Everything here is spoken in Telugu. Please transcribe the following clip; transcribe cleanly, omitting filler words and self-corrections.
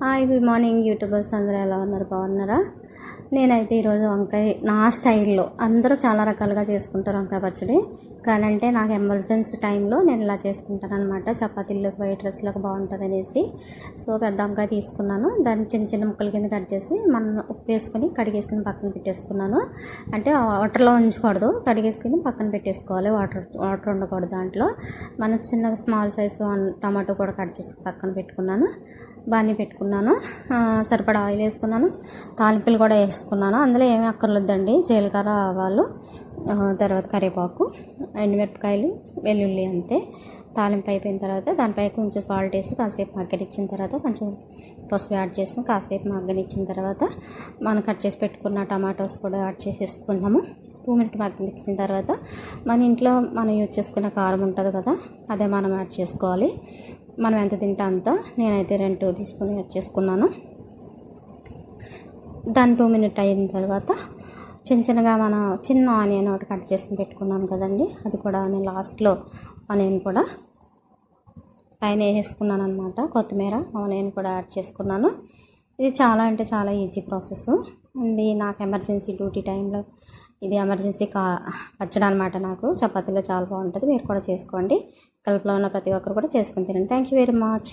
హాయ్ గుడ్ మార్నింగ్ యూట్యూబర్స్ అందరూ ఎలా ఉన్నారు, బాగున్నారా? నేనైతే ఈరోజు వంకాయ నా స్టైల్లో, అందరూ చాలా రకాలుగా చేసుకుంటారు వంకాయ పచ్చడి, కానంటే నాకు ఎమర్జెన్సీ టైంలో నేను ఇలా చేసుకుంటాను అనమాట. చపాతీల్లోకి వైట్ రైస్లోకి బాగుంటుంది అనేసి సో పెద్ద వంకాయ తీసుకున్నాను. దాన్ని చిన్న చిన్న ముక్కల కింద కట్ చేసి మనం ఉప్పు వేసుకొని కడిగేసుకుని పక్కన పెట్టేసుకున్నాను. అంటే వాటర్లో ఉంచకూడదు, కడిగేసుకుని పక్కన పెట్టేసుకోవాలి. వాటర్ ఉండకూడదు దాంట్లో. మనం చిన్నగా స్మాల్ సైజు టమాటో కూడా కట్ చేసి పక్కన పెట్టుకున్నాను. బాగానే పెట్టుకున్నాను. సరిపడా ఆయిల్ వేసుకున్నాను, తాలింపులు కూడా వేసుకున్నాను. అందులో ఏమీ అక్కర్లేదండి, జీలకర్ర, ఆవాలు, తర్వాత కరివేపాకు, ఎండుమిరపకాయలు, వెల్లుల్లి, అంతే. తాలింపు అయిపోయిన తర్వాత దానిపై కొంచెం సాల్ట్ వేసి కాసేపు మగ్గనిచ్చిన తర్వాత కొంచెం పసుపు యాడ్ చేసి కాసేపు మగ్గనిచ్చిన తర్వాత మనం కట్ చేసి పెట్టుకున్న టమాటోస్ కూడా యాడ్ చేసేసుకున్నాము. 2 మినిట్ మగ్గనిచ్చిన తర్వాత మన ఇంట్లో మనం యూజ్ చేసుకున్న కారం ఉంటుంది కదా, అదే మనం యాడ్ చేసుకోవాలి. మనం ఎంత తింటే అంత. నేనైతే 2 టేబుల్ స్పూన్ యాడ్ చేసుకున్నాను. దాన్ని 2 మినిట్ అయిన తర్వాత చిన్నగా మనం చిన్న ఆనియన్ ఒకటి కట్ చేసి పెట్టుకున్నాను కదండి, అది కూడా నేను లాస్ట్లో ఆనియన్ కూడా పైన వేసుకున్నాను అనమాట. కొత్తిమీర, ఆనియన్ కూడా యాడ్ చేసుకున్నాను. ఇది చాలా అంటే చాలా ఈజీ ప్రాసెస్. ఇది నాకు ఎమర్జెన్సీ డ్యూటీ టైంలో ఇది ఎమర్జెన్సీ పచ్చడి అనమాట. నాకు చపాతీలో చాలా బాగుంటుంది. మీరు కూడా చేసుకోండి. కలుపులో ఉన్న ప్రతి ఒక్కరు కూడా చేసుకుని తినండి. Thank you very much.